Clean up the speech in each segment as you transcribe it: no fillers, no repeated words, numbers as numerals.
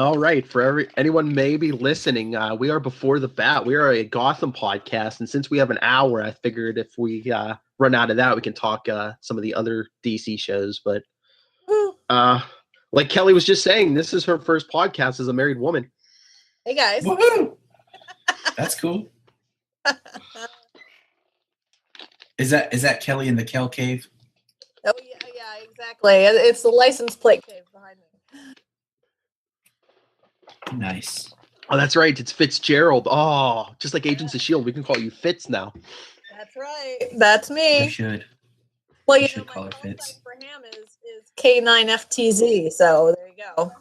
All right, for anyone maybe listening, we are Before the Bat. We are a Gotham podcast, and since we have an hour, I figured if we run out of that, we can talk some of the other DC shows. But like Kelly was just saying, this is her first podcast as a married woman. Hey guys. Woohoo! That's cool. Is that Kelly in the Kel Cave? Oh yeah, exactly. It's the license plate cave behind me. Nice. Oh, that's right. It's Fitzgerald. Oh, just like Agents of S.H.I.E.L.D., we can call you Fitz now. That's right. That's me. You should. Well, You you should know, call my it call Fitz. sign for him is K9FTZ. So there you go.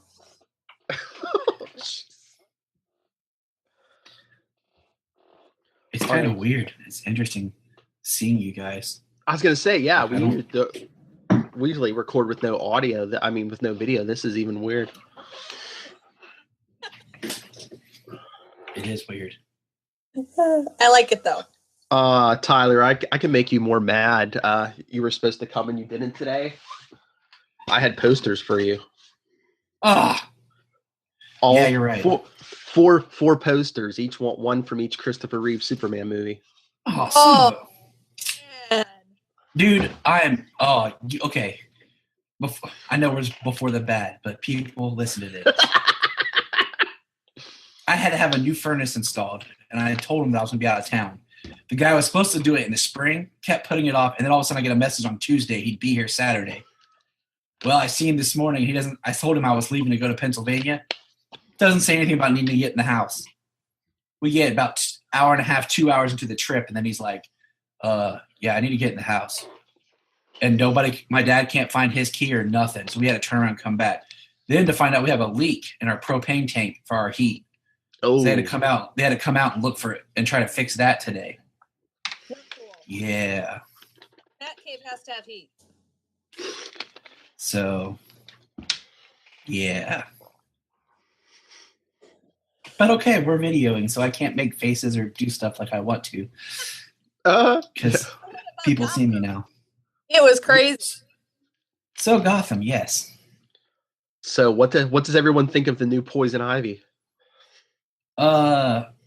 It's kind of weird. It's interesting seeing you guys. I was going to say, yeah, we usually record with no audio. With no video. This is even weird. It is weird. I like it though. Tyler, I can make you more mad. You were supposed to come and you didn't today. I had posters for you. Ah. Yeah, you're right. Four posters, each one from each Christopher Reeve Superman movie. Oh, man. Dude, okay. I know we're Before the Bat, but people listen to this. I had to have a new furnace installed, and I told him that I was going to be out of town. The guy was supposed to do it in the spring, kept putting it off, and then all of a sudden I get a message on Tuesday he'd be here Saturday. Well, I see him this morning. I told him I was leaving to go to Pennsylvania. Doesn't say anything about needing to get in the house. We get about hour and a half, 2 hours into the trip, and then he's like, yeah, I need to get in the house. And my dad can't find his key or nothing, so we had to turn around and come back. Then to find out we have a leak in our propane tank for our heat. Oh. So they had to come out and look for it and try to fix that today. Cool. Yeah. That cave has to have heat. So, yeah. But okay, we're videoing, so I can't make faces or do stuff like I want to. Because people see me now. It was crazy. So Gotham, yes. So what does everyone think of the new Poison Ivy?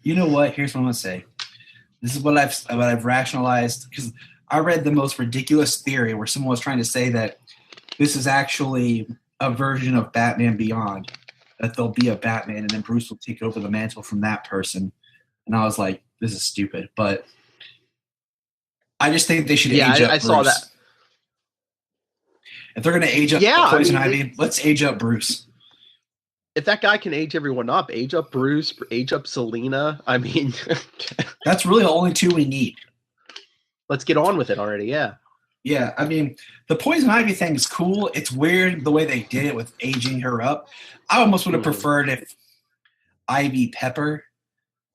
You know what? Here's what I'm gonna say. This is what I've rationalized, because I read the most ridiculous theory where someone was trying to say that this is actually a version of Batman Beyond, that there'll be a Batman and then Bruce will take over the mantle from that person. And I was like, this is stupid. But I just think they should age up Bruce. I saw that. If they're going to age up Poison Ivy, let's age up Bruce. If that guy can age everyone up, age up Bruce, age up Selena. That's really the only two we need. Let's get on with it already, yeah. Yeah, the Poison Ivy thing is cool. It's weird the way they did it with aging her up. I almost would have preferred if Ivy Pepper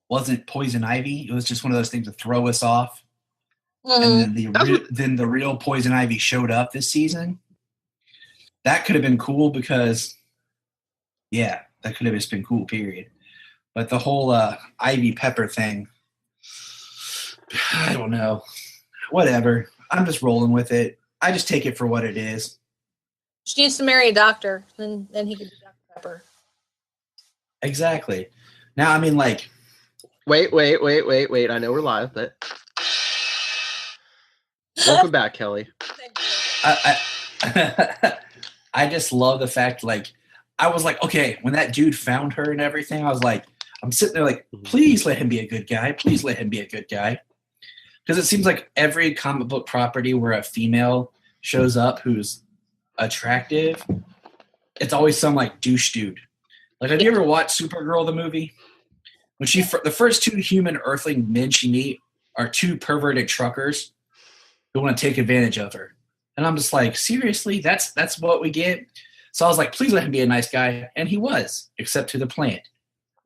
wasn't Poison Ivy. It was just one of those things to throw us off. And then the real Poison Ivy showed up this season. That could have been cool because, yeah, that could have just been cool, period. But the whole Ivy Pepper thing, I don't know. Whatever. I'm just rolling with it. I just take it for what it is. She needs to marry a doctor, then he could be Dr. Pepper. Exactly. Now, Wait. I know we're live, but welcome back, Kelly. I just love the fact, I was like, okay, when that dude found her and everything, I was like, I'm sitting there like, please let him be a good guy. Please let him be a good guy. Because it seems like every comic book property where a female shows up who's attractive, it's always some douche dude. Have you ever watched Supergirl, the movie? When the first two human earthling men she meet are two perverted truckers who want to take advantage of her. And I'm just like, seriously? That's what we get? So I was like, please let him be a nice guy. And he was, except to the plant.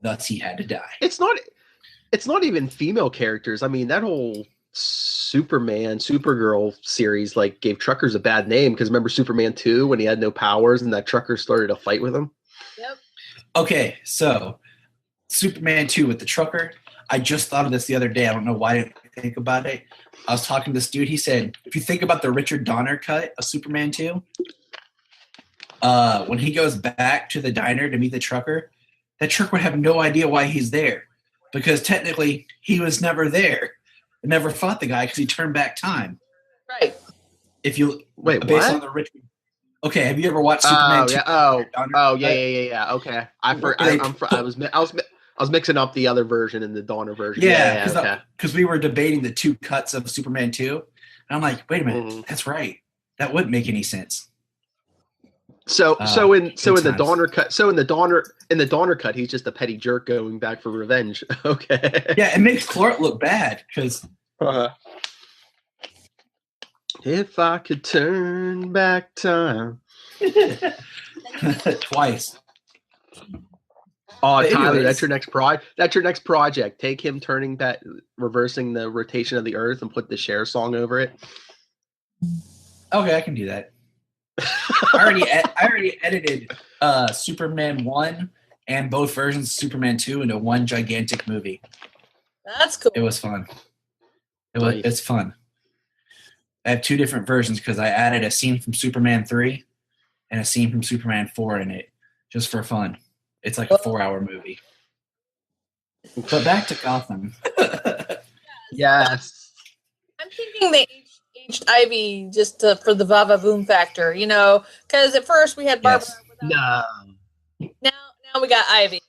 Thus he had to die. It's not even female characters. That whole Supergirl series gave truckers a bad name because remember Superman 2 when he had no powers and that trucker started a fight with him? Yep. Okay, so Superman 2 with the trucker. I just thought of this the other day. I don't know why I didn't think about it. I was talking to this dude. He said, if you think about the Richard Donner cut of Superman 2, when he goes back to the diner to meet the trucker, that Trick would have no idea why he's there, because technically he was never there, never fought the guy because he turned back time. Right. If you Wait, based what? on the Richard. Okay, have you ever watched Superman 2? Yeah. Okay, I was mixing up the other version and the Donner version. Yeah, okay. Because we were debating the two cuts of Superman 2, and I'm like, wait a minute, that's right. That wouldn't make any sense. So in the Donner cut, he's just a petty jerk going back for revenge. Okay. Yeah, it makes Clark look bad because. If I could turn back time. Twice. Oh, But Tyler, anyways. that's your next project. Take him turning back, reversing the rotation of the Earth, and put the Cher song over it. Okay, I can do that. I already edited Superman 1 and both versions of Superman 2 into one gigantic movie. That's cool. It was fun. Nice. It's fun. I have two different versions because I added a scene from Superman 3 and a scene from Superman 4 in it just for fun. It's like a 4-hour movie. But back to Gotham. Yes. I'm thinking they aged Ivy just for the Vava Voom factor, because at first we had Barbara. Yes. No. Now we got Ivy.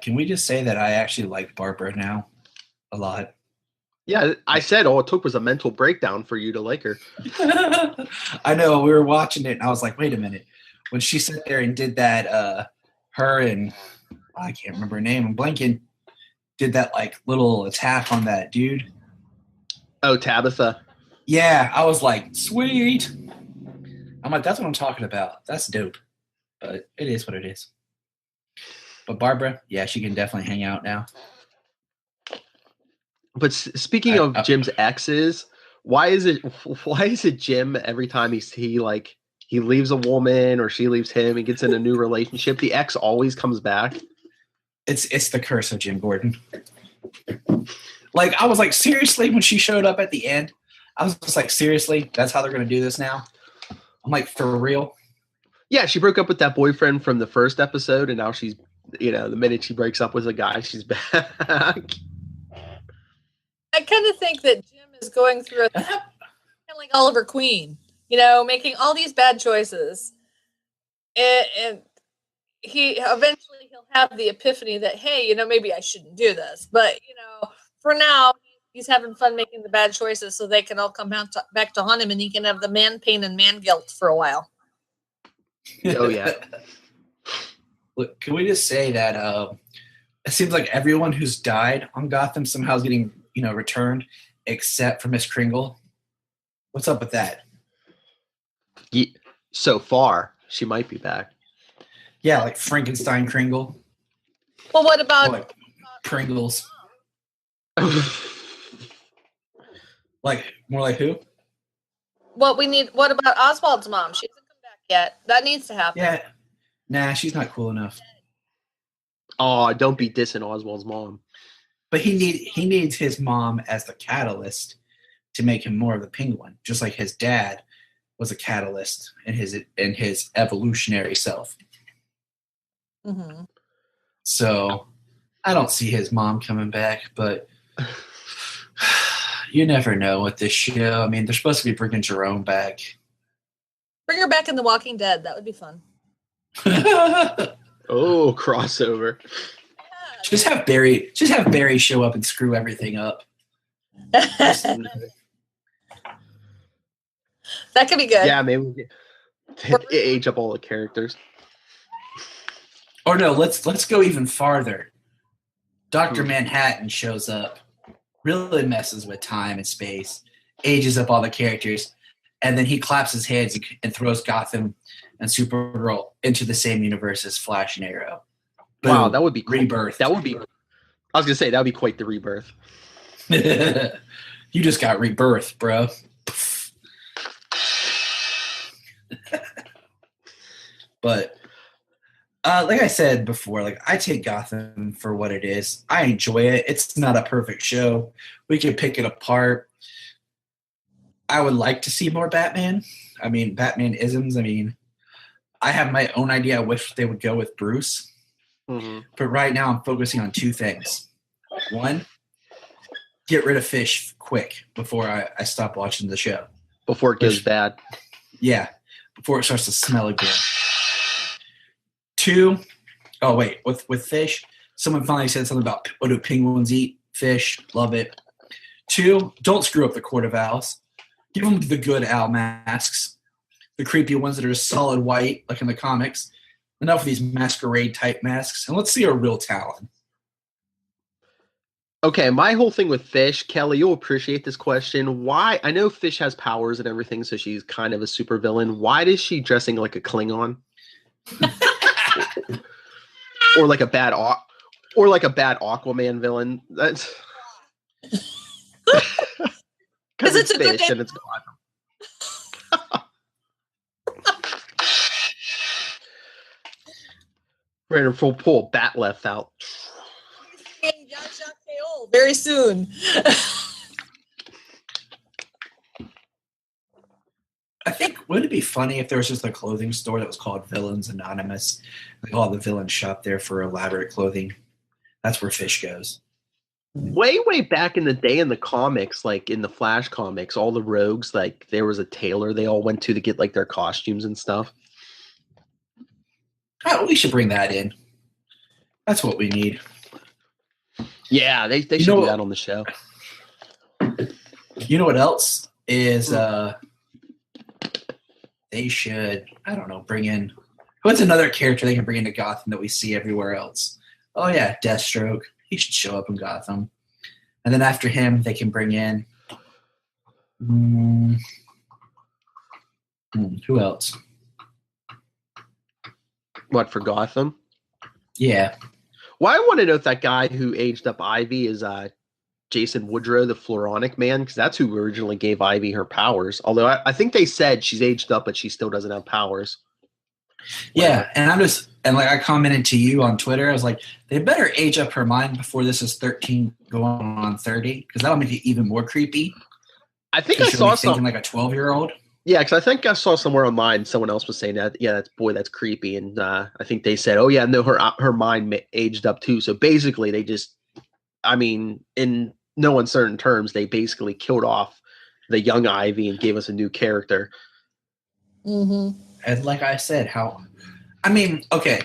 Can we just say that I actually like Barbara now a lot? Yeah, I said all it took was a mental breakdown for you to like her. I know, we were watching it and I was like, wait a minute. When she sat there and did that, her and I can't remember her name, I'm blanking, did that like little attack on that dude. Oh, Tabitha. Yeah, I was like, sweet. I'm like, that's what I'm talking about. That's dope. But it is what it is. But Barbara, yeah, she can definitely hang out now. But speaking of Jim's exes, why is it Jim every time he leaves a woman or she leaves him and gets in a new relationship, the ex always comes back? It's the curse of Jim Gordon. Like, I was like, seriously, when she showed up at the end, I was just like, seriously, that's how they're going to do this now? I'm like, for real? Yeah, she broke up with that boyfriend from the first episode, and now she's, the minute she breaks up with a guy, she's back. I kind of think that Jim is going through kind of like Oliver Queen, making all these bad choices, and he'll have the epiphany that, hey, maybe I shouldn't do this, but for now he's having fun making the bad choices so they can all come back to haunt him, and he can have the man pain and man guilt for a while. Oh yeah. Look, can we just say that it seems like everyone who's died on Gotham somehow is getting returned, except for Miss Kringle? What's up with that? So far, she might be back. Yeah, like Frankenstein Kringle. Well, what about like Pringles? Like more like who? What about Oswald's mom? She hasn't come back yet. That needs to happen. Yeah. Nah, she's not cool enough. Oh, don't be dissing Oswald's mom. But he needs his mom as the catalyst to make him more of the Penguin, just like his dad was a catalyst in his evolutionary self. Mm-hmm. So I don't see his mom coming back, but you never know with this show. I mean, they're supposed to be bringing Jerome back. Bring her back in The Walking Dead. That would be fun. Oh, crossover. Just have Barry show up and screw everything up. That could be good. Yeah, maybe we can age up all the characters. Or no, let's go even farther. Dr. Manhattan shows up, really messes with time and space, ages up all the characters, and then he claps his hands and throws Gotham and Supergirl into the same universe as Flash and Arrow. Boom. Wow, that would be cool. Rebirth. That would be. I was gonna say that would be quite the rebirth. You just got rebirth, bro. But like I said before, like I take Gotham for what it is. I enjoy it. It's not a perfect show. We can pick it apart. I would like to see more Batman. I mean, Batman-isms. I mean, I have my own idea. I wish they would go with Bruce. Mm-hmm. But right now I'm focusing on two things. One, get rid of Fish quick before I stop watching the show. Before it goes bad. Yeah, before it starts to smell again. Two, with Fish, someone finally said something about what do penguins eat? Fish, love it. Two, don't screw up the Court of Owls. Give them the good owl masks, the creepy ones that are just solid white, like in the comics. Enough of these masquerade-type masks, and let's see a real Talon. Okay, my whole thing with Fish, Kelly, you'll appreciate this question. Why? I know Fish has powers and everything, so she's kind of a supervillain. Why is she dressing like a Klingon? or like a bad Aquaman villain? That's because it's Fish and it's Gotham. Random full pull bat left out. Very soon. I think, wouldn't it be funny if there was just a clothing store that was called Villains Anonymous? Like all the villains shop there for elaborate clothing. That's where Fish goes. Way back in the day in the comics, like in the Flash comics, all the rogues, like there was a tailor they all went to get like their costumes and stuff. Oh, we should bring that in. That's what we need. Yeah, they should do that on the show. You know what else is they should, I don't know, bring in, what's another character they can bring into Gotham that we see everywhere else? Oh yeah, Deathstroke. He should show up in Gotham. And then after him, they can bring in who else? What, for Gotham? Yeah. Well, I want to know if that guy who aged up Ivy is Jason Woodrow, the Floronic Man, because that's who originally gave Ivy her powers. Although I think they said she's aged up, but she still doesn't have powers. Yeah, and I commented to you on Twitter. I was like, they better age up her mind before this is 13 going on 30, because that'll make it even more creepy. I think I saw something like a 12-year-old. Yeah, because I think I saw somewhere online someone else was saying that. Yeah, that's creepy, and I think they said, "Oh yeah, no, her mind aged up too." So basically, they just, I mean, in no uncertain terms, they basically killed off the young Ivy and gave us a new character. Mm-hmm. And like I said, okay,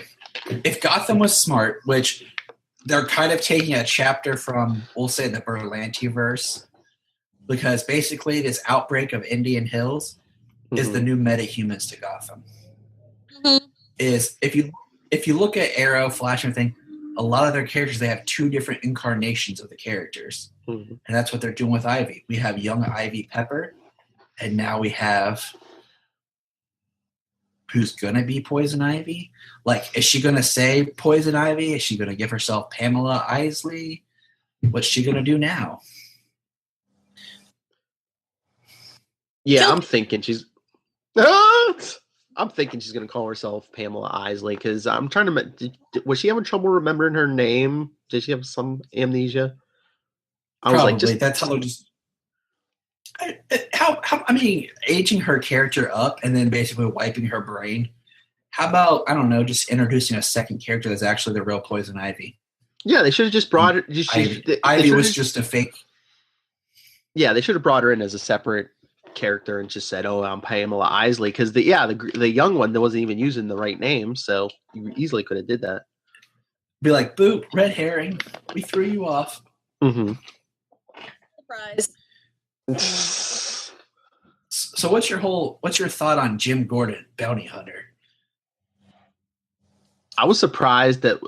if Gotham was smart, which they're kind of taking a chapter from, we'll say, the Berlanti-verse, because basically this outbreak of Indian Hills is the new metahumans to Gotham. Mm-hmm. Is if you look at Arrow, Flash, and everything, a lot of their characters, they have two different incarnations of the characters. Mm-hmm. And that's what they're doing with Ivy. We have young Ivy Pepper, and now we have who's going to be Poison Ivy. Like, is she going to say Poison Ivy? Is she going to give herself Pamela Isley? What's she going to do now? Yeah, I'm thinking she's going to call herself Pamela Isley, because I'm trying to. Was she having trouble remembering her name? Did she have some amnesia? Probably. That's how they're just. Aging her character up and then basically wiping her brain. How about, I don't know, just introducing a second character that's actually the real Poison Ivy? Yeah, they should have just brought her. Ivy was just a fake. Yeah, they should have brought her in as a separate character and just said, "Oh, I'm Pamela Isley," because the young one that wasn't even using the right name, so you easily could have did that. Be like, "Boop, red herring, we threw you off." Mm-hmm. Surprise. So what's your thought on Jim Gordon, Bounty Hunter? I was surprised that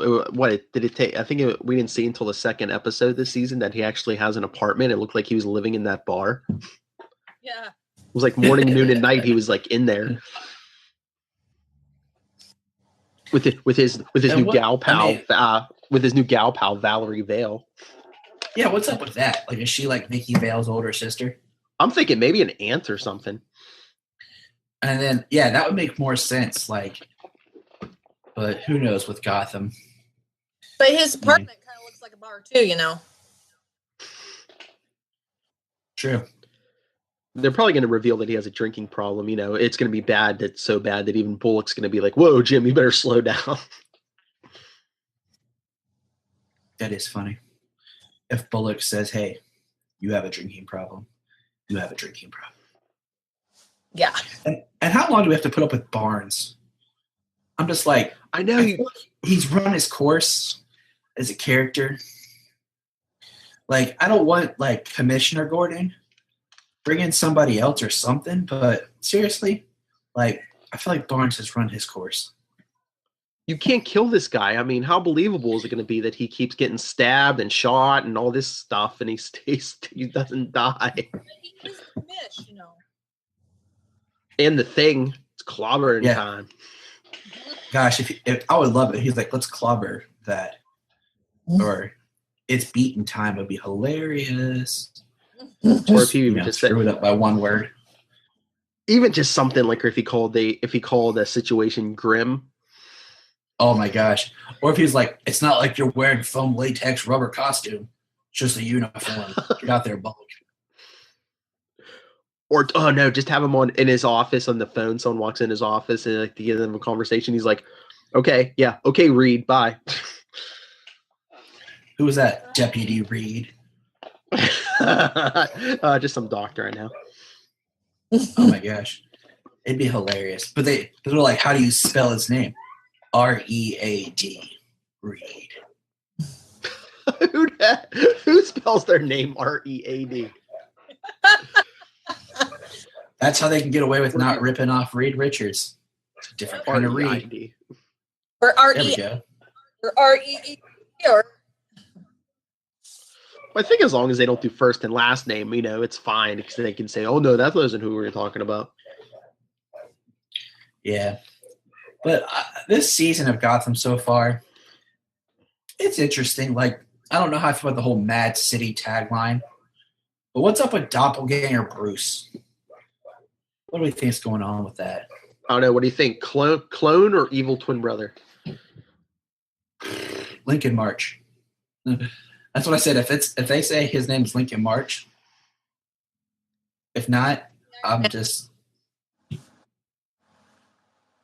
did it take? I think we didn't see until the second episode this season that he actually has an apartment. It looked like he was living in that bar. Yeah. It was like morning, noon, and night. He was like in there with his new gal pal Valerie Vale. Yeah, what's up with that? Like, is she like Vicky Vale's older sister? I'm thinking maybe an aunt or something. And then, yeah, that would make more sense. Like, but who knows with Gotham? But his apartment kind of looks like a bar too, you know. True. They're probably going to reveal that he has a drinking problem. You know, it's going to be bad. That's so bad that even Bullock's going to be like, "Whoa, Jim, you better slow down." That is funny. If Bullock says, "Hey, you have a drinking problem. You have a drinking problem." Yeah. And how long do we have to put up with Barnes? I'm just like, I know I feel like he's run his course as a character. Like, I don't want like Commissioner Gordon. Bring in somebody else or something, but seriously, like, I feel like Barnes has run his course. you can't kill this guy. I mean, how believable is it going to be that he keeps getting stabbed and shot and all this stuff, and he doesn't die? He is Commish, you know. And the Thing, it's clobbering Yeah. time. Gosh, if I would love it. He's like, let's clobber that, or it's beaten time would be hilarious. Or if he You even know, just screw it up by one word. even just something like if he called a situation grim. Oh my gosh! Or if he's like, it's not like you're wearing foam latex rubber costume, it's just a uniform. Get out there, Bullock. Or oh no, just have him on in his office on the phone. Someone walks in his office and like the end of a conversation, he's like, "Okay, yeah, okay, Reed, bye." Who was that? Deputy Reed. Just some doctor I know. Oh my gosh, it'd be hilarious. But they're like, how do you spell his name? R-E-A-D. Reed. Who spells their name R-E-A-D? That's how they can get away with not ripping off Reed Richards. It's a different kind of Reed. R-E-I-D. Or There we go. Or R-E-E. Or I think as long as they don't do first and last name, you know, it's fine because they can say, "Oh no, that wasn't who we were talking about." Yeah. But this season of Gotham so far, it's interesting. Like, I don't know how I feel about the whole Mad City tagline, but what's up with Doppelganger Bruce? What do we think is going on with that? I don't know. What do you think? Clone or evil twin brother? Lincoln March. That's what I said. If they say his name's Lincoln March, if not, I'm just.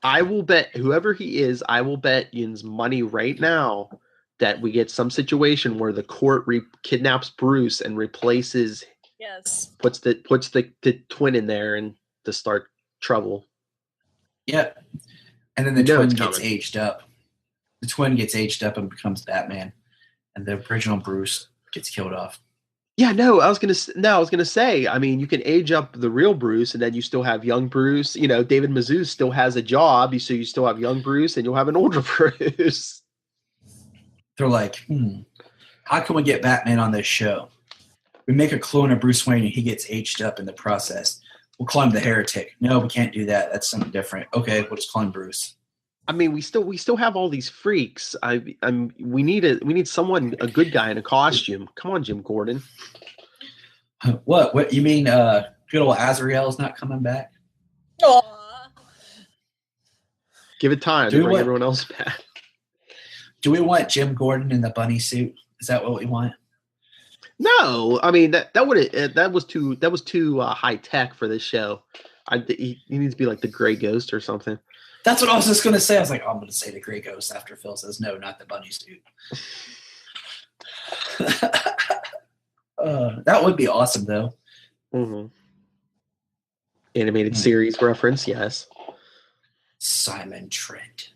I will bet whoever he is, I will bet Yin's money right now that we get some situation where the court kidnaps Bruce and replaces, puts the twin in there and to start trouble. Yep. And then the twin gets aged up. The twin gets aged up and becomes Batman, and the original Bruce gets killed off. Yeah, I was gonna say. I mean, you can age up the real Bruce, and then you still have young Bruce. You know, David Mazouz still has a job, so you still have young Bruce, and you'll have an older Bruce. They're like, how can we get Batman on this show? We make a clone of Bruce Wayne, and he gets aged up in the process. We'll call him the Heretic. No, we can't do that. That's something different. Okay, we'll just call him Bruce. I mean, we still have all these freaks. We need someone, a good guy in a costume. Come on, Jim Gordon. What you mean? Good old Azrael's not coming back? Aww. Give it time to bring everyone else back. Do we want Jim Gordon in the bunny suit? Is that what we want? No, I mean that was too high tech for this show. He needs to be like the Gray Ghost or something. That's what I was just going to say. I was like, I'm going to say the Gray Ghost after Phil says no, not the bunny suit. That would be awesome, though. Mm-hmm. Animated series reference, yes. Simon Trent.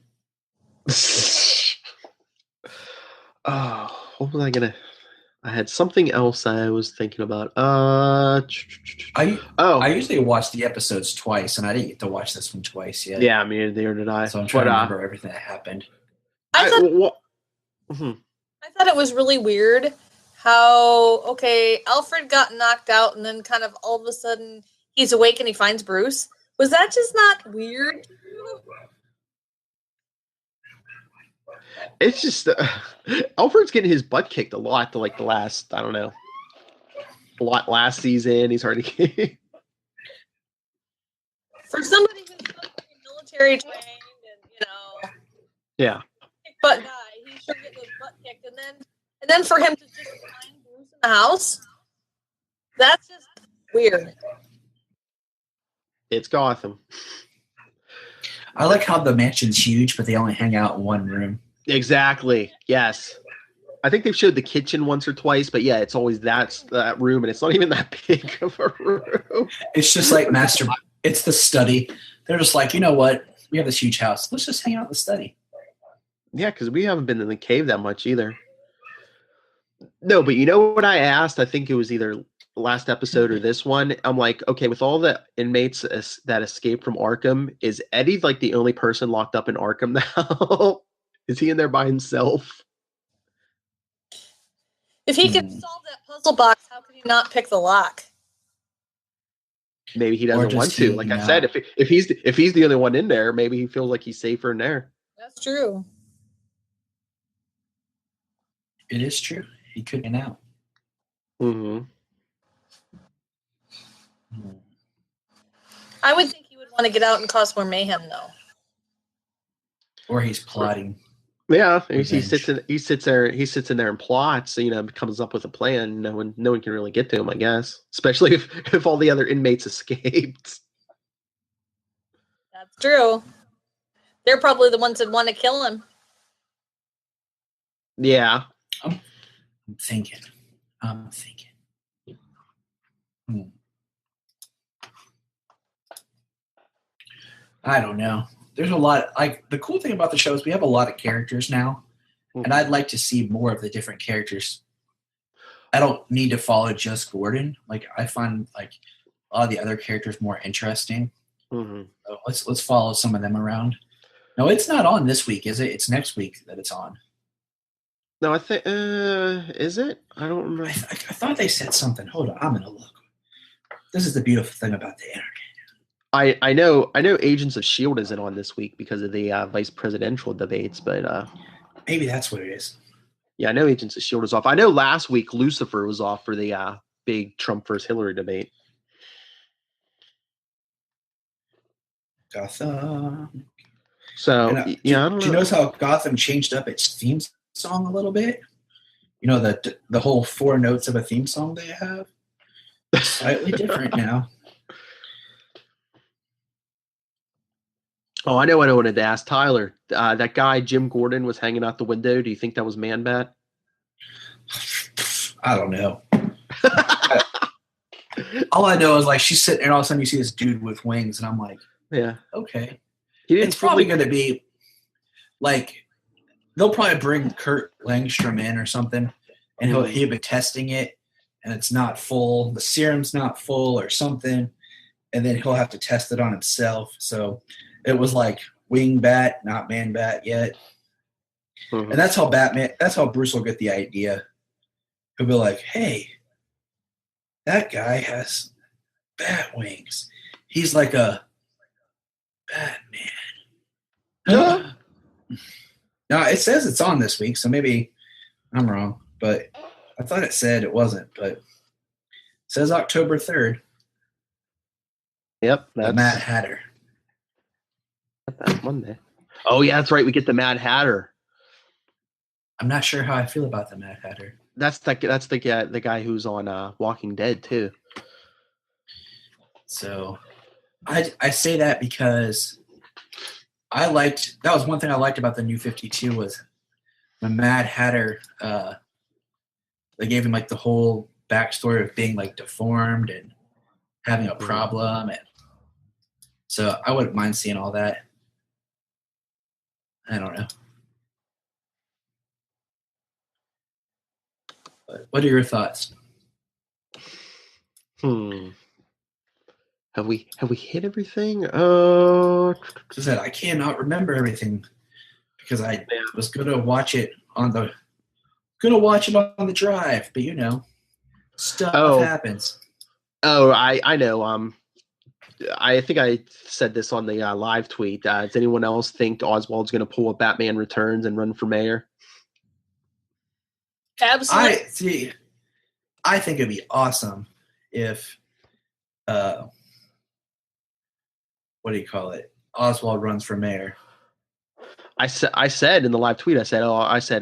Oh, what was I gonna? I had something else I was thinking about. I usually watch the episodes twice, and I didn't get to watch this one twice yet. Yeah, I mean, neither did I. So I'm trying to remember everything that happened. I thought it was really weird how, Alfred got knocked out, and then kind of all of a sudden he's awake and he finds Bruce. Was that just not weird? It's just Alfred's getting his butt kicked a lot to like the last, I don't know, a lot last season. He's already for somebody who's military trained and yeah, butt guy, he sure get his butt kicked, and then for him to just find Bruce in the house, that's just weird. It's Gotham. I like how the mansion's huge, but they only hang out in one room. Exactly. Yes. I think they've showed the kitchen once or twice, but yeah, it's always that room, and it's not even that big of a room. It's just like it's the study. They're just like, you know what? We have this huge house. Let's just hang out in the study. Yeah, because we haven't been in the cave that much either. No, but you know what I asked? I think it was either last episode or this one. I'm like, okay, with all the inmates that escaped from Arkham, is Eddie like the only person locked up in Arkham now? Is he in there by himself? If he could solve that puzzle box, how could he not pick the lock? Maybe he doesn't want to. Like I said, if he's the only one in there, maybe he feels like he's safer in there. That's true. It is true. He could get out. Mm-hmm. I would think he would want to get out and cause more mayhem, though. Or he's plotting. Yeah, he sits in there and plots. Comes up with a plan. No one can really get to him, I guess. Especially if all the other inmates escaped. That's true. They're probably the ones that want to kill him. Yeah. I'm thinking. I don't know. There's a lot. Like, the cool thing about the show is we have a lot of characters now, and I'd like to see more of the different characters. I don't need to follow just Gordon. Like, I find like a lot of the other characters more interesting. Mm-hmm. So let's follow some of them around. No, it's not on this week, is it? It's next week that it's on. No, I think is it? I don't remember. I thought they said something. Hold on, I'm gonna look. This is the beautiful thing about the internet. I know Agents of S.H.I.E.L.D. isn't on this week because of the vice presidential debates, but maybe that's what it is. Yeah, I know Agents of S.H.I.E.L.D. is off. I know last week Lucifer was off for the big Trump versus Hillary debate. Gotham. So, I don't know. Do you notice how Gotham changed up its theme song a little bit? You know, the whole 4 notes of a theme song they have? It's slightly different now. Oh, I know what I wanted to ask Tyler. That guy, Jim Gordon, was hanging out the window. Do you think that was Man-Bat? I don't know. All I know is, like, she's sitting there and all of a sudden you see this dude with wings, and I'm like, yeah, okay. It's probably going to be, like, they'll probably bring Kurt Langstrom in or something, and he'll be testing it, and it's not full. The serum's not full or something, and then he'll have to test it on himself. So it was like Wing Bat, not Man Bat yet. Mm-hmm. And that's how Bruce will get the idea. He'll be like, hey, that guy has bat wings. He's like a Batman. No, it says it's on this week, so maybe I'm wrong. But I thought it said it wasn't, but it says October 3rd. Yep. That's the Mad Hatter. That's Monday. Oh, yeah, that's right. We get the Mad Hatter. I'm not sure how I feel about the Mad Hatter. That's the guy who's on Walking Dead, too. So I say that because that was one thing I liked about the New 52 was the Mad Hatter. They gave him like the whole backstory of being like deformed and having a problem, and so I wouldn't mind seeing all that. I don't know. But what are your thoughts? Have we hit everything? I cannot remember everything because I was gonna watch it on the drive, but stuff happens. Oh, I know. I think I said this on the live tweet. Does anyone else think Oswald's going to pull a Batman Returns and run for mayor? Absolutely. I think it'd be awesome if, what do you call it? Oswald runs for mayor. I said in the live tweet, I said,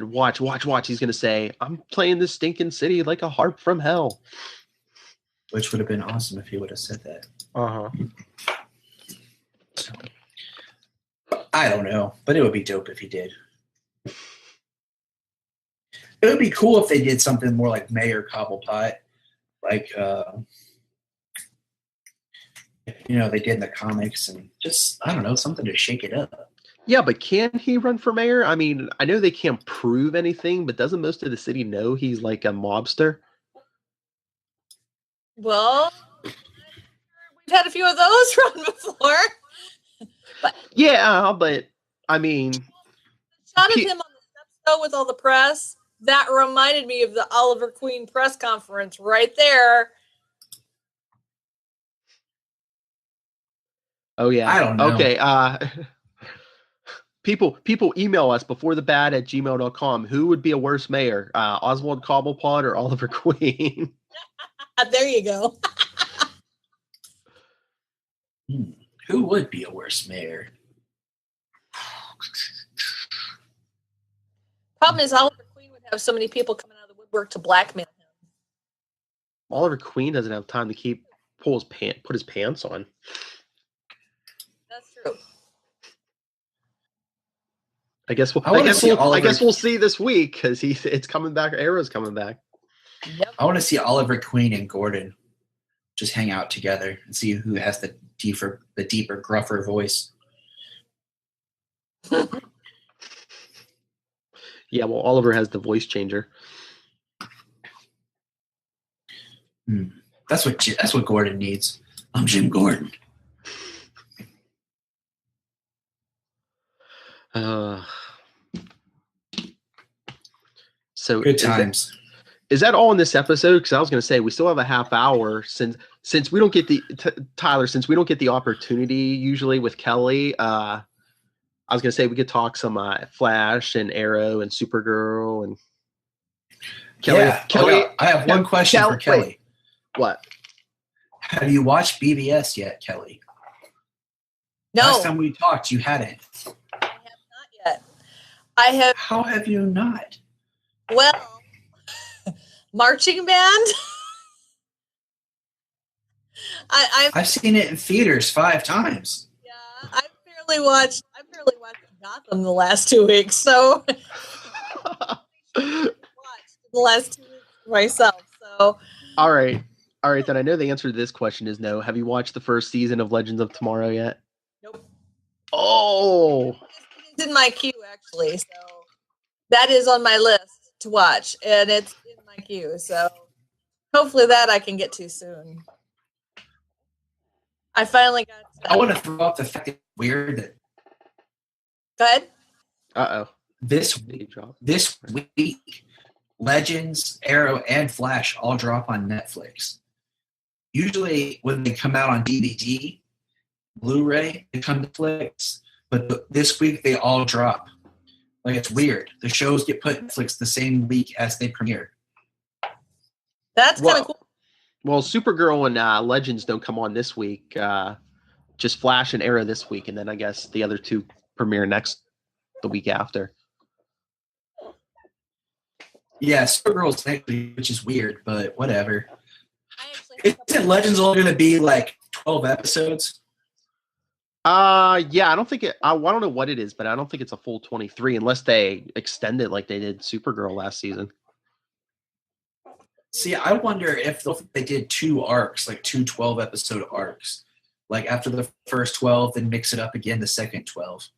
watch. He's going to say, I'm playing this stinking city like a harp from hell. Which would have been awesome if he would have said that. Uh-huh. I don't know, but it would be dope if he did. It would be cool if they did something more like Mayor Cobblepot, like they did in the comics, and just I don't know, something to shake it up. Yeah, but can he run for mayor? I mean, I know they can't prove anything, but doesn't most of the city know he's like a mobster? Well, we've had a few of those run before. But yeah, but I mean, the shot of him on the steps though with all the press, that reminded me of the Oliver Queen press conference right there. Oh yeah. I don't know. Okay. People email us beforethebad@gmail.com. Who would be a worse mayor, Oswald Cobblepot or Oliver Queen? There you go. Who would be a worse mayor? Problem is, Oliver Queen would have so many people coming out of the woodwork to blackmail him. Oliver Queen doesn't have time to put his pants on. That's true. I guess we'll see this week because it's coming back. Arrow's coming back. Yep. I want to see Oliver Queen and Gordon just hang out together and see who has the deeper, gruffer voice. Yeah, well, Oliver has the voice changer. That's what Gordon needs. I'm Jim Gordon. So good times. Is that all in this episode? Because I was going to say we still have a half hour since we don't get Tyler, since we don't get the opportunity usually with Kelly. I was going to say we could talk some Flash and Arrow and Supergirl and Kelly. Yeah. Kelly, I have one question for Kelly. Wait, what? Have you watched BBS yet, Kelly? No. Last time we talked, you hadn't. I have not yet. I have. How have you not? Well, marching band. I've seen it in theaters 5 times. Yeah, I've barely watched Gotham the last 2 weeks, so watched the last 2 weeks myself. So all right. Then I know the answer to this question is no. Have you watched the first season of Legends of Tomorrow yet? Nope. Oh, it's in my queue actually, so that is on my list to watch, and it's in my queue. So hopefully that I can get to soon. I finally got. I want to throw up the fact that it's weird that. Go ahead. This week, Legends, Arrow, and Flash all drop on Netflix. Usually, when they come out on DVD, Blu-ray, they come to Netflix. But this week, they all drop. Like, it's weird. The shows get put on Netflix the same week as they premiere. That's kind of cool. Well, Supergirl and Legends don't come on this week. Just Flash and Arrow this week, and then I guess the other two premiere the week after. Yeah, Supergirl's next week, which is weird, but whatever. Isn't Legends only going to be like 12 episodes? Yeah, I don't think I don't know what it is, but I don't think it's a full 23 unless they extend it like they did Supergirl last season. See, I wonder if they did 2 arcs, like 2 12-episode arcs. Like after the first 12, then mix it up again the second 12.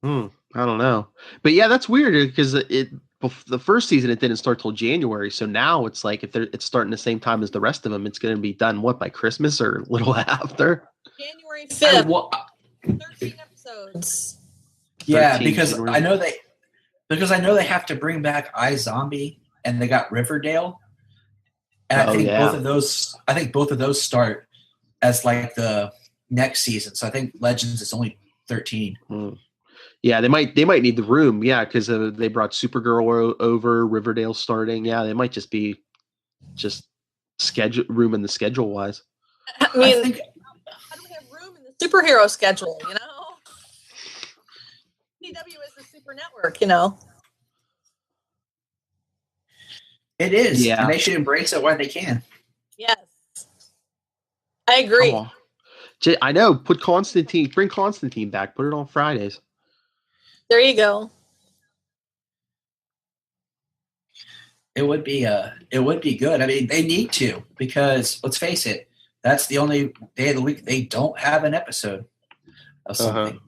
I don't know. But yeah, that's weird because the first season it didn't start till January. So now it's like if it's starting the same time as the rest of them, it's going to be done by Christmas or a little after? January 5th. 13 episodes. Yeah, 13 because January. I know they have to bring back iZombie and they got Riverdale. And I think both of those start as like the next season. So I think Legends is only 13. Yeah, they might need the room. Yeah, because they brought Supergirl over, Riverdale starting. Yeah, they might just be schedule room in the schedule wise. I mean, how do we have room in the superhero schedule? You know, CW is the super network. You know, it is. Yeah, and they should embrace it while they can. Yes, I agree. I know. Bring Constantine back. Put it on Fridays. There you go. It would be good. I mean, they need to, because let's face it, that's the only day of the week they don't have an episode of something.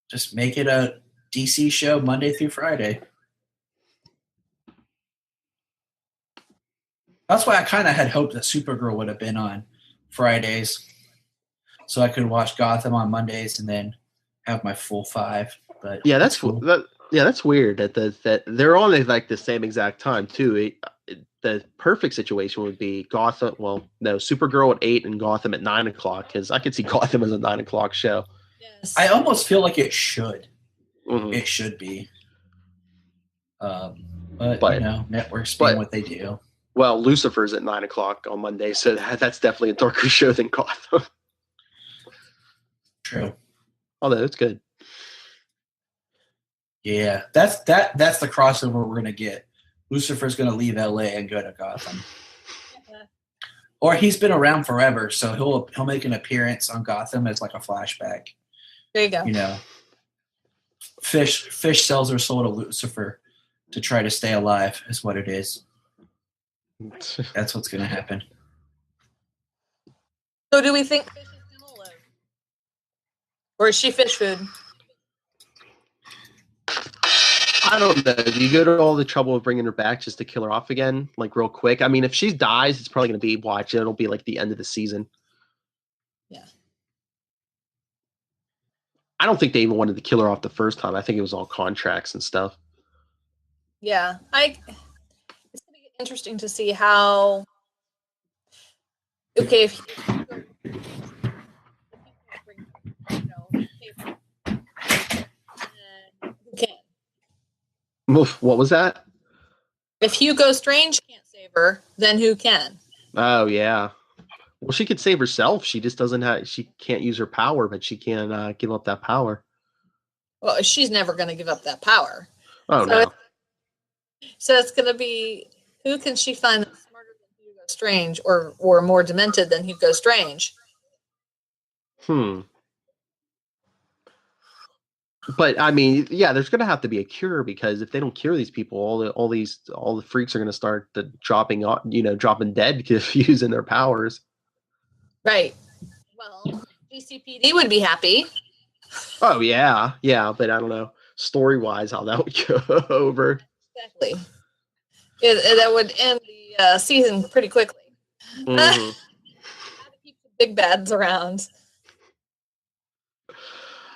Just make it a DC show Monday through Friday. That's why I kind of had hoped that Supergirl would have been on Fridays, so I could watch Gotham on Mondays and then have my full 5. But yeah, that's cool. That's weird that they're on at like the same exact time too. The perfect situation would be Gotham. Well, no, Supergirl at 8 and Gotham at 9 o'clock, because I could see Gotham as a 9 o'clock show. Yes. I almost feel like it should. Mm-hmm. It should be. But you know, networks being what they do. Well, Lucifer's at 9 o'clock on Monday, so that's definitely a darker show than Gotham. True. Although it's good. Yeah, that's the crossover we're gonna get. Lucifer's gonna leave LA and go to Gotham. Or he's been around forever, so he'll make an appearance on Gotham as like a flashback. There you go. You know, Fish sells her soul to Lucifer to try to stay alive, is what it is. That's what's going to happen. So do we think Fish is going to live? Or is she fish food? I don't know. Do you go to all the trouble of bringing her back just to kill her off again, like real quick? I mean, if she dies, it's probably going to be it'll be like the end of the season. Yeah. I don't think they even wanted to kill her off the first time. I think it was all contracts and stuff. Yeah. It's going to be interesting to see how. Okay, if who can? What was that? If Hugo Strange can't save her, then who can? Oh yeah. Well, she could save herself. She just doesn't have. She can't use her power, but she can give up that power. Well, she's never going to give up that power. Oh no. So it's going to be, who can she find that's smarter than Hugo Strange, or more demented than Hugo Strange? But I mean, yeah, there's going to have to be a cure, because if they don't cure these people, all the freaks are going to start dropping dead because of using their powers. Right. Well, GCPD would be happy. Oh yeah, but I don't know story-wise how that would go over. Exactly. That would end the season pretty quickly. Mm-hmm. How to keep the big bads around.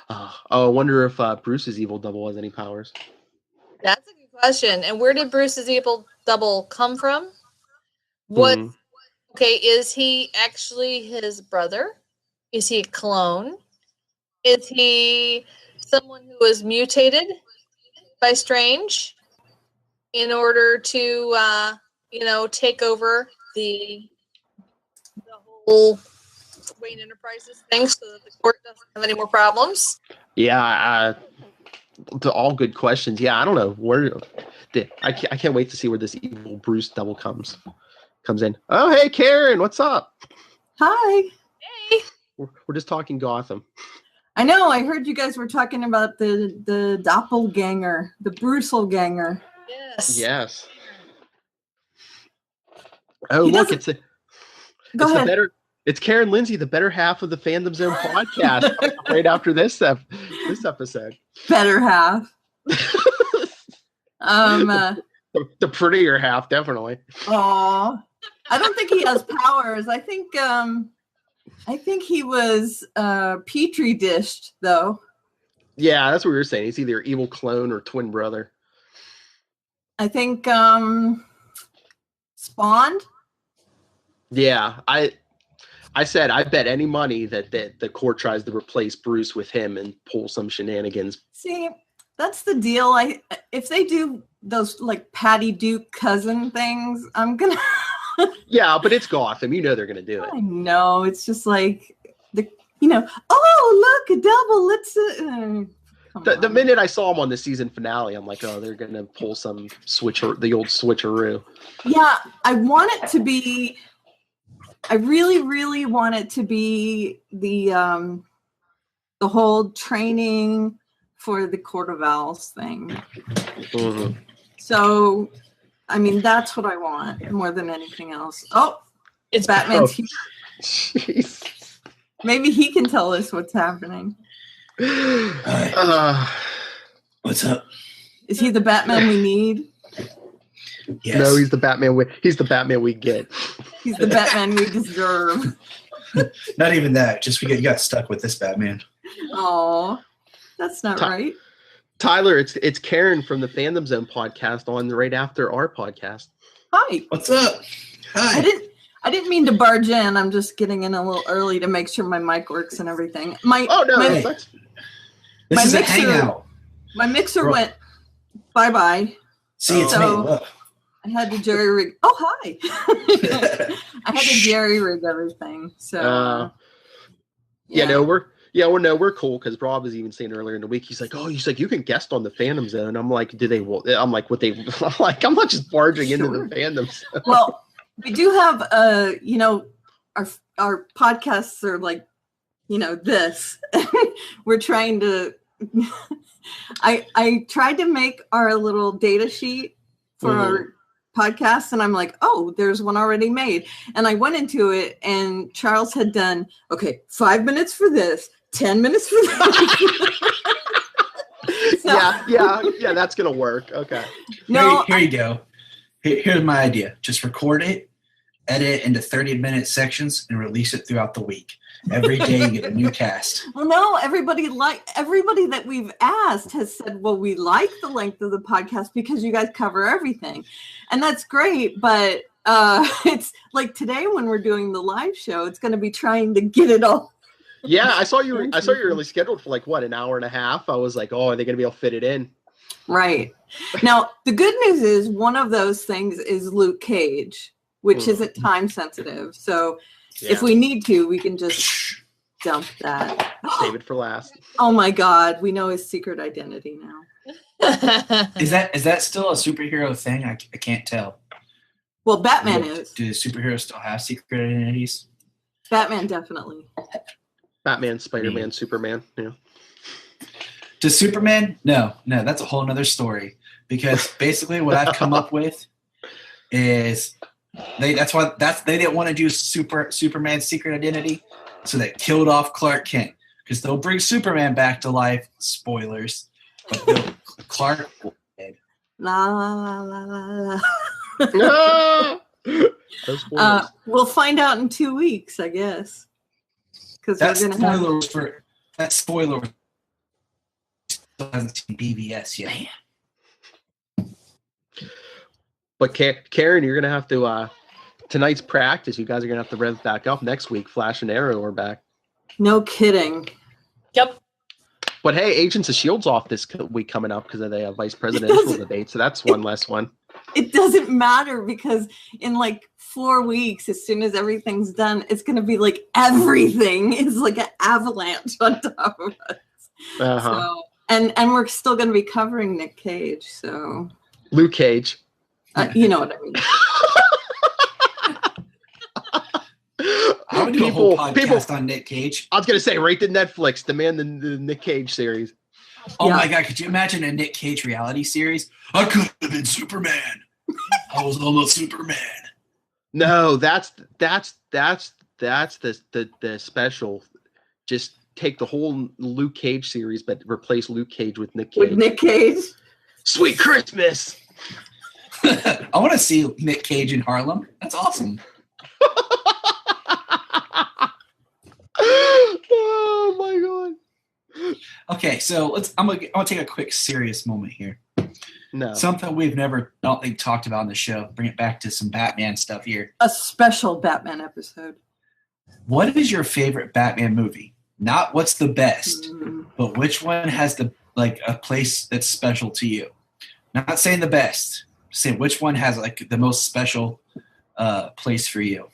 I wonder if Bruce's evil double has any powers. That's a good question. And where did Bruce's evil double come from? Okay, is he actually his brother? Is he a clone? Is he someone who was mutated by Strange in order to, take over the whole Wayne Enterprises thing, so that the court doesn't have any more problems? Yeah, all good questions. Yeah, I don't know I can't wait to see where this evil Bruce double comes in. Oh, hey, Karen, what's up? Hi. Hey. We're just talking Gotham. I know. I heard you guys were talking about the doppelganger, the Brucelganger. Yes. Oh, look, Go ahead. It's Karen Lindsay, the better half of the Fandom Zone podcast, right after this episode. Better half. The prettier half, definitely. Aw. I don't think he has powers. I think he was petri dished, though. Yeah, that's what we were saying. He's either evil clone or twin brother. I think spawned. Yeah, I said I bet any money that the court tries to replace Bruce with him and pull some shenanigans. See, that's the deal. If they do those like Patty Duke cousin things, I'm gonna. Yeah, but it's Gotham. You know they're gonna do it. I know. It's just like oh look, a double. Let's. The minute I saw him on the season finale, I'm like, oh, they're gonna pull some the old switcheroo. Yeah, I want it to be I really, really want it to be the whole training for the Court of Owls thing. Mhm. So, I mean, that's what I want more than anything else. Oh, it's Batman's here. Jeez. Maybe he can tell us what's happening. What's up? Is he the Batman we need? Yes. No, he's the Batman. He's the Batman we get. He's the Batman we deserve. Not even that. Just you got stuck with this Batman. Oh, that's not right. Tyler, it's Karen from the Fandom Zone podcast on right after our podcast. Hi. What's up? Hi. I didn't mean to barge in. I'm just getting in a little early to make sure my mic works and everything. This is a hangout. My mixer went bye-bye. See, it's me. Look. I had to jerry rig. Oh, hi. I had to jerry rig everything. So we're cool because Rob was even saying earlier in the week, he's like, you can guest on the Fandom Zone. I'm like, I'm like, I'm not just barging into the Fandom Zone. Well, we do have our podcasts are like, this. We're trying to I tried to make our little data sheet for our podcast, and I'm like, oh, there's one already made. And I went into it, and Charles had done, 5 minutes for this, 10 minutes for that. Yeah, that's gonna work. Okay. No, here you go. Here's my idea. Just record it, edit into 30-minute sections, and release it throughout the week. Every day you get a new cast. Well, no, everybody that we've asked has said, well, we like the length of the podcast because you guys cover everything. And that's great, but it's like today when we're doing the live show, it's going to be trying to get it all. Yeah, I saw you were really scheduled for an hour and a half. I was like, oh, are they going to be able to fit it in? Right. Now, the good news is one of those things is Luke Cage, which isn't time sensitive. So if we need to, we can just dump that. Save it for last. Oh my God, we know his secret identity now. Is that still a superhero thing? I can't tell. Well, Batman is. Do superheroes still have secret identities? Batman definitely. Batman, Spider-Man, Superman. Yeah. Does Superman? No, that's a whole nother story. Because basically what I've come up with is they didn't want to do Superman's secret identity, so they killed off Clark Kent. Because they'll bring Superman back to life. Spoilers. But Clark will be dead. La la la la la. No! We'll find out in 2 weeks, I guess. Because that spoiler hasn't seen BVS yet. But Karen, you're gonna have to tonight's practice. You guys are gonna have to rev back up next week. Flash and Arrow are back. No kidding. Yep. But hey, Agents of Shield's off this week coming up because of the vice presidential debate. So that's one less one. It doesn't matter because in 4 weeks, as soon as everything's done, it's going to be like everything is like an avalanche on top of us. Uh-huh. So, and we're still going to be covering Nick Cage. So Luke Cage. You know what I mean. I would do a whole podcast on Nick Cage. I was going to say, right to Netflix, demand the Nick Cage series. Oh my God, could you imagine a Nick Cage reality series? I could have been Superman. I was almost Superman. No, that's the special. Just take the whole Luke Cage series, but replace Luke Cage with Nick Cage. With Nick Cage? Sweet Christmas. I want to see Nick Cage in Harlem. That's awesome. Oh my God. Okay, so I'm gonna take a quick serious moment here. No. Something we've never, I don't think, talked about on the show. Bring it back to some Batman stuff here. A special Batman episode. What is your favorite Batman movie? Not what's the best, but which one has a place that's special to you? Not saying the best. Saying which one has the most special place for you.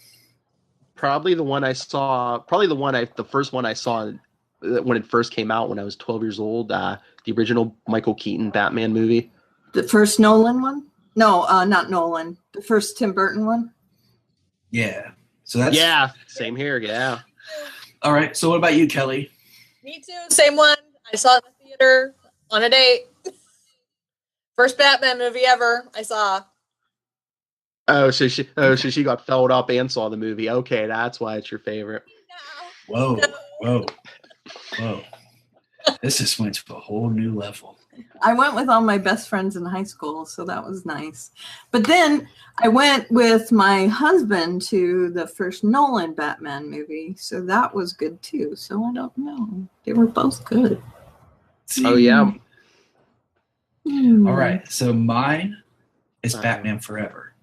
Probably the one I saw. The first one I saw when it first came out when I was 12 years old. The original Michael Keaton Batman movie. The first Nolan one? No, not Nolan. The first Tim Burton one? Yeah. So that's Yeah, same here. Yeah. all right. So what about you, Kelly? Me too. Same one. I saw it in the theater on a date. First Batman movie ever I saw. So she got felled up and saw the movie. Okay, that's why it's your favorite. Whoa. This just went to a whole new level. I went with all my best friends in high school, so that was nice. But then I went with my husband to the first Nolan Batman movie, so that was good too. So I don't know. They were both good. Oh yeah. All right. So mine is Batman Forever.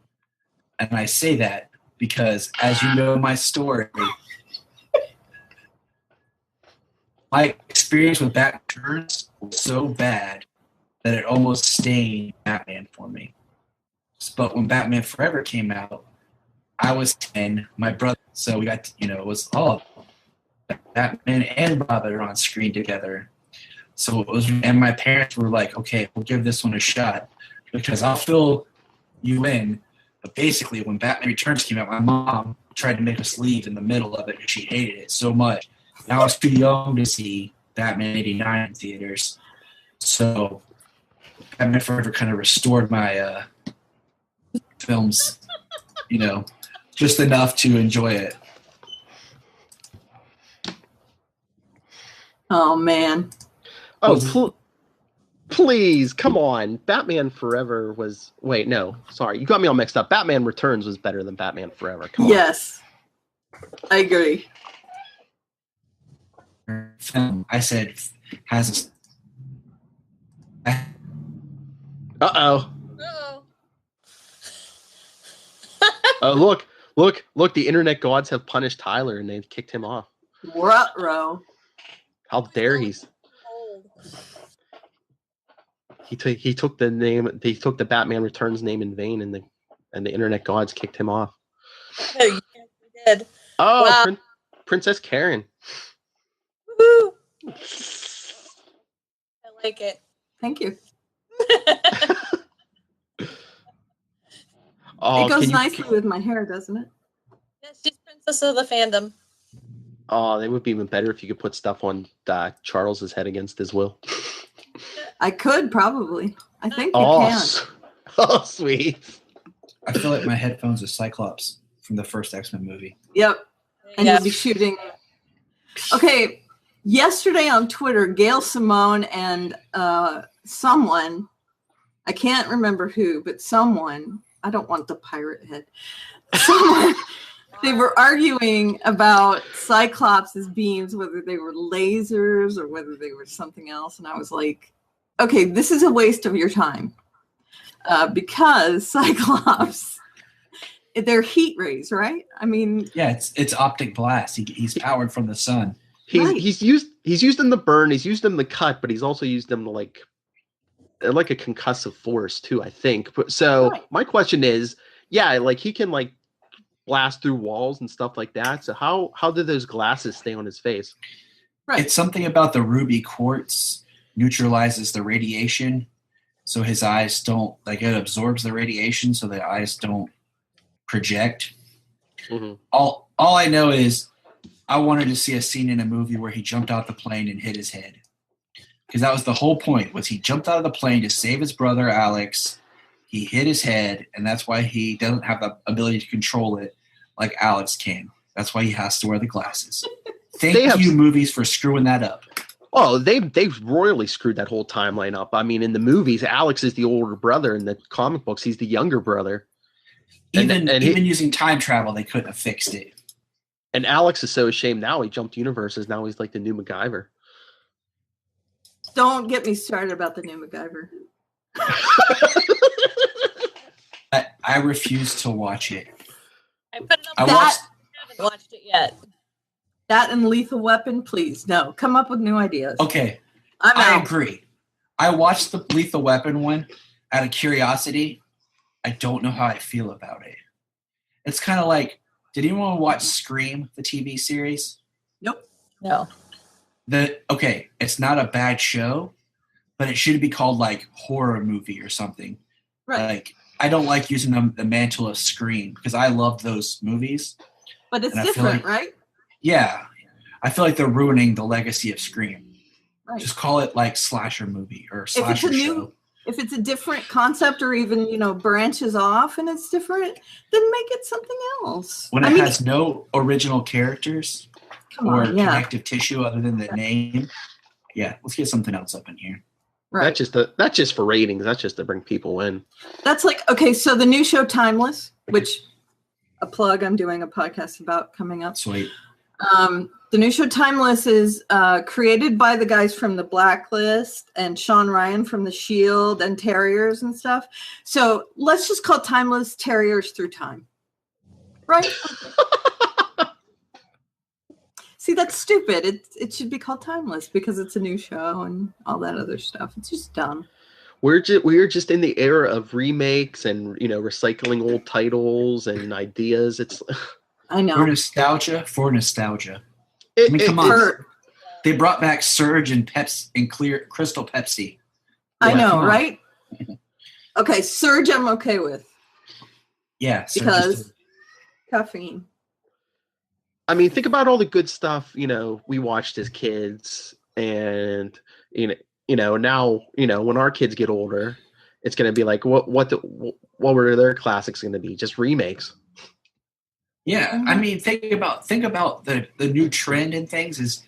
And I say that because, as you know my story, my experience with Batman Returns was so bad that it almost stained Batman for me. But when Batman Forever came out, I was 10, my brother, so we got, it was all Batman and Robin on screen together. So it was, and my parents were like, okay, we'll give this one a shot because I'll fill you in. But basically, when Batman Returns came out, my mom tried to make us leave in the middle of it because she hated it so much. And I was too young to see Batman 89 in theaters. So Batman Forever kind of restored my films, just enough to enjoy it. Oh, man. Oh, please, come on. Batman Forever was... Wait, no. Sorry, you got me all mixed up. Batman Returns was better than Batman Forever. Come on. Yes. I agree. Film, I said, has a... Uh-oh. Uh-oh. Oh, look, the internet gods have punished Tyler and they've kicked him off. Ruh-roh. How dare he? Old. He took the Batman Returns name in vain, and the internet gods kicked him off. No, yes, we did. Oh, Wow. Princess Karen. Woo-hoo. I like it. Thank you. Oh, It goes nicely with my hair, doesn't it? Yes, she's princess of the fandom. Oh, it would be even better if you could put stuff on Charles's head against his will. I could probably. I think you Oh, can. oh, sweet. I feel like my headphones are Cyclops from the first X-Men movie. Yep. And Yeah. you'll be shooting. Okay. Yesterday on Twitter, Gail Simone and someone, I can't remember who, but someone, I don't want the pirate head. Someone, they were arguing about Cyclops' beams, whether they were lasers or whether they were something else. And I was like, okay, this is a waste of your time. Because Cyclops, they're heat rays, right? I mean, Yeah, it's optic blast. He's powered from the sun. He's used them to burn. He's used them to cut, but he's also used them to like a concussive force too, I think. But so Right. my question is, yeah, like he can like blast through walls and stuff like that. So how did those glasses stay on his face? right. It's something about the ruby quartz neutralizes the radiation, so his eyes don't it absorbs the radiation, so the eyes don't project. Mm-hmm. All I know is I wanted to see a scene in a movie where he jumped out the plane and hit his head, because that was the whole point. Was he jumped out of the plane to save his brother Alex? He hit his head, and that's why he doesn't have the ability to control it like Alex can. That's why he has to wear the glasses. Thank you, movies, for screwing that up. Oh, they've royally screwed that whole timeline up. I mean, in the movies, Alex is the older brother. In the comic books, he's the younger brother. Even using time travel, they couldn't have fixed it. And Alex is so ashamed now. He jumped universes. Now he's like the new MacGyver. Don't get me started about the new MacGyver. I refuse to watch it. I put it I up. watched. I haven't watched it yet. That and Lethal Weapon, please. No, come up with new ideas. Okay, I'm I out. agree. I watched the Lethal Weapon one out of curiosity. I don't know how I feel about it. It's kind of like, did anyone watch Scream, the TV series? Nope. No. Okay, it's not a bad show, but it should be called like horror movie or something. Right. Like, I don't like using the mantle of Scream because I love those movies. But it's And I feel different, like- right? Yeah. I feel like they're ruining the legacy of Scream. Right. Just call it like slasher movie or slasher show. If it's a different concept or even, branches off and it's different, then make it something else. When it has no original characters or connective tissue other than the name, yeah, let's get something else up in here. Right. That's just for ratings. That's just to bring people in. That's like, okay, so the new show Timeless, which a plug I'm doing a podcast about coming up. Sweet. The new show Timeless is created by the guys from The Blacklist and Sean Ryan from The Shield and Terriers and stuff. So let's just call Timeless Terriers Through Time. Right? See, that's stupid. It should be called Timeless because it's a new show and all that other stuff. It's just dumb. We're just in the era of remakes and recycling old titles and ideas. It's I know. We're nostalgia for nostalgia. Come on. They brought back Surge and clear Crystal Pepsi. I know, right? Okay, Surge I'm okay with. Yeah, because caffeine. I mean, think about all the good stuff, we watched as kids, and now, when our kids get older, it's going to be like, what were their classics going to be? Just remakes. Yeah, I mean, think about the new trend in things is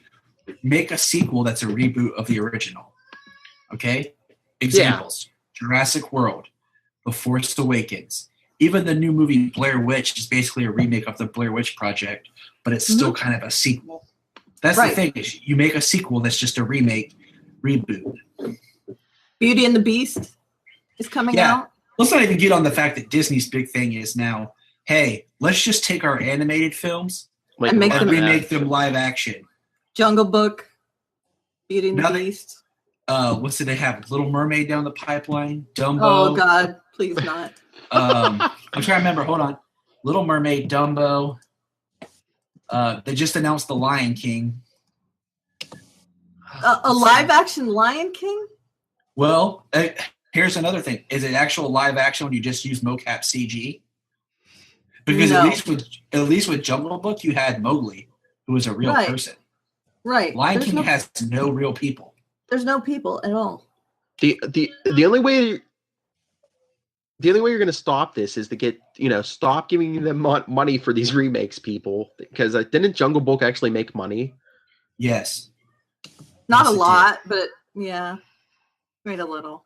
make a sequel that's a reboot of the original. Okay? Examples. Yeah. Jurassic World, The Force Awakens. Even the new movie Blair Witch is basically a remake of the Blair Witch Project, but it's still kind of a sequel. That's the thing, is you make a sequel that's just a reboot. Beauty and the Beast is coming out. Let's not even get on the fact that Disney's big thing is now, hey, let's just take our animated films and remake them live action. Jungle Book, Beauty and the Beast. What do they have? Little Mermaid down the pipeline? Dumbo. Oh, God, please not. I'm trying to remember. Hold on. Little Mermaid, Dumbo. They just announced The Lion King. A live action Lion King? Well, here's another thing. Is it actual live action when you just use mocap CG? Because at least with Jungle Book, you had Mowgli, who was a real person. Right. Lion King has no real people. There's no people at all. The only way you're going to stop this is to get stop giving them money for these remakes, people. Because didn't Jungle Book actually make money? Yes. Not a lot, but yeah, made a little.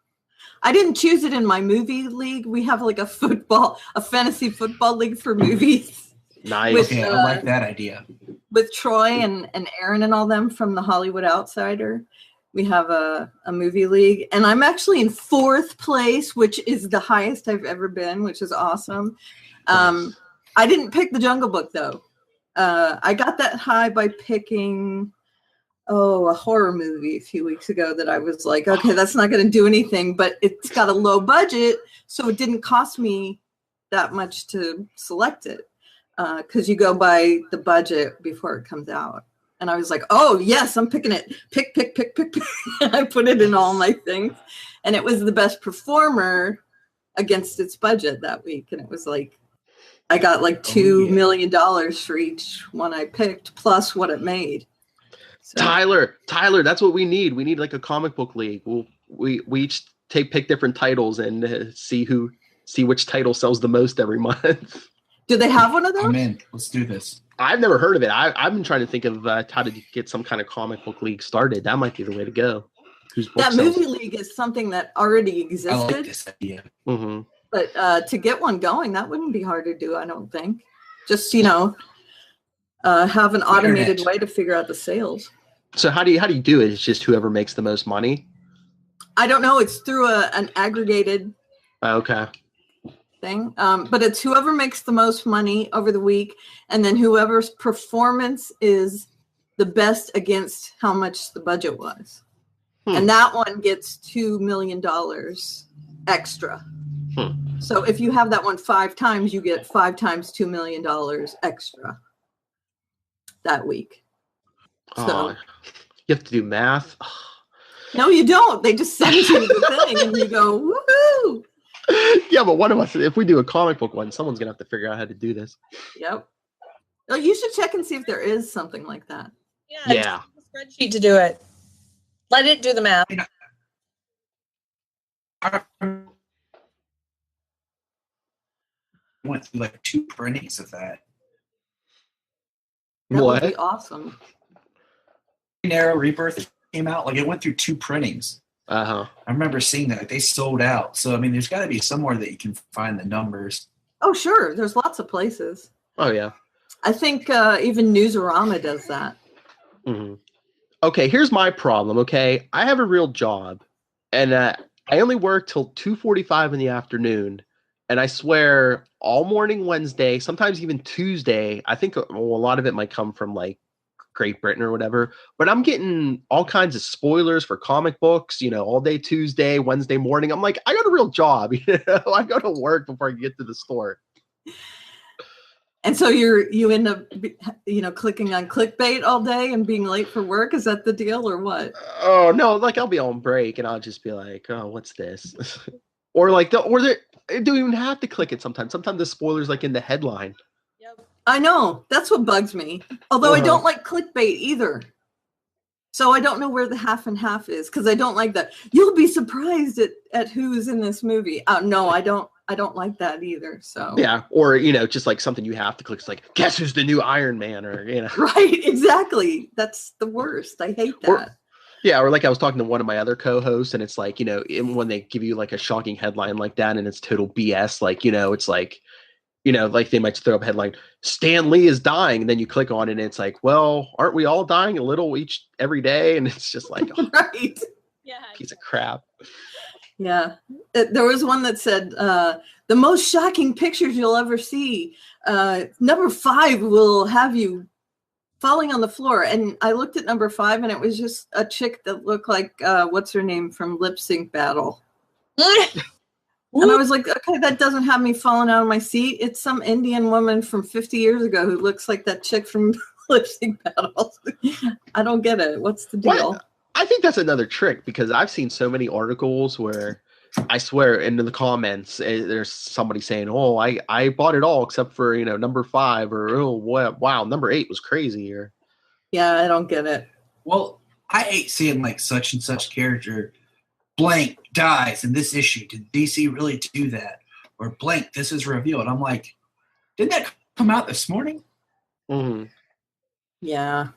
I didn't choose it in my movie league. We have like a fantasy football league for movies. Nice. I like that idea. With Troy and Aaron and all them from the Hollywood Outsider. We have a movie league, and I'm actually in 4th place, which is the highest I've ever been, which is awesome. I didn't pick the Jungle Book, though. I got that high by picking, a horror movie a few weeks ago that I was like, okay, that's not going to do anything, but it's got a low budget, so it didn't cost me that much to select it, because you go by the budget before it comes out. And I was like, oh, yes, I'm picking it. Pick. I put it in all my things. And it was the best performer against its budget that week. And it was like, I got like $2 million for each one I picked, plus what it made. So. Tyler, that's what we need. We need like a comic book league. We each pick different titles and see which title sells the most every month. Do they have one of those? I'm in. Let's do this. I've never heard of it. I've been trying to think of how to get some kind of comic book league started. That might be the way to go. That movie league is something that already existed. I like this idea. Mm-hmm. But to get one going, that wouldn't be hard to do, I don't think. Just, have an automated way to figure out the sales. So how do you do it? It's just whoever makes the most money? I don't know. It's through an aggregated thing. But it's whoever makes the most money over the week, and then whoever's performance is the best against how much the budget was. And that one gets $2 million extra. So if you have that one 5 times, you get 5 times $2 million extra that week. So you have to do math. No, you don't. They just send you the thing and you go, woohoo! Yeah, but one of us, if we do a comic book one, someone's gonna have to figure out how to do this. Yep. Oh, you should check and see if there is something like that. Yeah. A spreadsheet to do it. Let it do the math. I went through like 2 printings of that. That would be awesome. Green Arrow Rebirth came out. Like, it went through 2 printings. I remember seeing that. They sold out. So, I mean, there's got to be somewhere that you can find the numbers. Oh, sure. There's lots of places. Oh, yeah. I think even Newsarama does that. Mm-hmm. Okay, here's my problem, okay? I have a real job, and I only work till 2:45 in the afternoon, and I swear all morning Wednesday, sometimes even Tuesday, I think a lot of it might come from, like, Great Britain or whatever, but I'm getting all kinds of spoilers for comic books, all day Tuesday, Wednesday morning. I'm like, I got a real job, I go to work before I get to the store. And so you end up, clicking on clickbait all day and being late for work. Is that the deal or what? Oh no! Like I'll be on break and I'll just be like, "Oh, what's this?" Or they don't even have to click it. Sometimes the spoilers like in the headline. Yep. I know, that's what bugs me. Although I don't like clickbait either. So I don't know where the half and half is because I don't like that. You'll be surprised at who's in this movie. No, I don't like that either. So yeah, or just like something you have to click. It's like, guess who's the new Iron Man, or Right, exactly. That's the worst. I hate that. Or like I was talking to one of my other co-hosts, and it's like when they give you like a shocking headline like that, and it's total BS. Like it's like like they might throw up a headline, Stan Lee is dying, and then you click on it, and it's like, well, aren't we all dying a little every day? And it's just like, right, yeah, piece of crap. Yeah, there was one that said the most shocking pictures you'll ever see. Number 5 will have you falling on the floor, and I looked at number 5, and it was just a chick that looked like what's her name from Lip Sync Battle. And I was like, okay, that doesn't have me falling out of my seat. It's some Indian woman from 50 years ago who looks like that chick from Lip Sync Battle. I don't get it. What's the deal? What? I think that's another trick because I've seen so many articles where I swear in the comments there's somebody saying, "Oh, I bought it all except for number 5," or "Oh, wow, number 8 was crazy." Or yeah, I don't get it. Well, I hate seeing like such and such character blank dies in this issue. Did DC really do that? Or blank, this is revealed. I'm like, didn't that come out this morning? Mm-hmm. Yeah.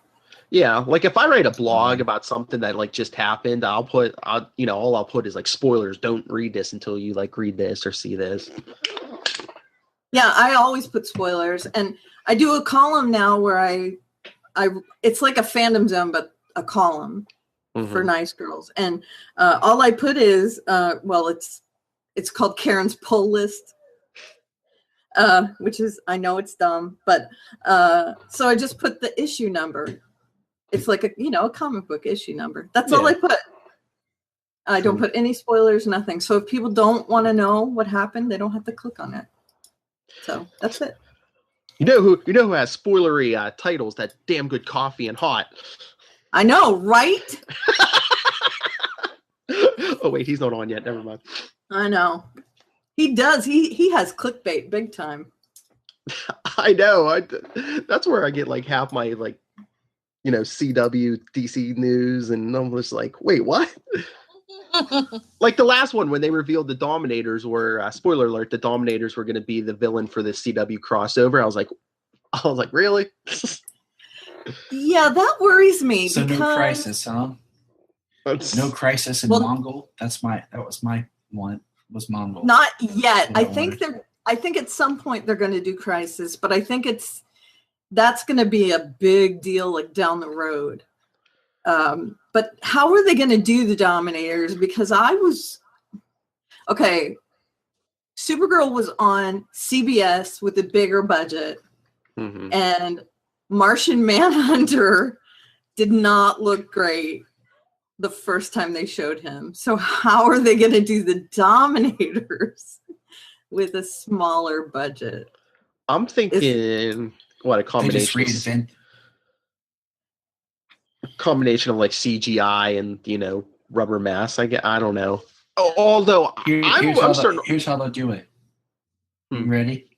Yeah, like if I write a blog about something that like just happened, all I'll put is like spoilers. Don't read this until you like read this or see this. Yeah, I always put spoilers, and I do a column now where I it's like a fandom zone, but a column for nice girls, and all I put is it's called Karen's pull list, which is, I know it's dumb, but so I just put the issue number. It's like a comic book issue number. That's all I put. I don't put any spoilers, nothing. So if people don't want to know what happened, they don't have to click on it. So that's it. You know who has spoilery titles? That Damn Good Coffee and Hot. I know, right? Oh wait, he's not on yet. Never mind. I know. He does. He has clickbait big time. I know. That's where I get like half my like CW DC news, and I'm just like, wait, what? Like the last one when they revealed the Dominators were spoiler alert, the Dominators were going to be the villain for the CW crossover. I was like, really? Yeah, that worries me. So because... no Crisis, huh? No Crisis in Mongol. That was my one. Was Mongol? Not yet. I think at some point they're going to do Crisis, but I think that's going to be a big deal like down the road. But how are they going to do the Dominators? Because Supergirl was on CBS with a bigger budget, and Martian Manhunter did not look great the first time they showed him. So how are they going to do the Dominators with a smaller budget? I'm thinking what a combination. They just reinvent. Combination of like CGI and rubber masks. I don't know. Although here's how they'll do it. You ready?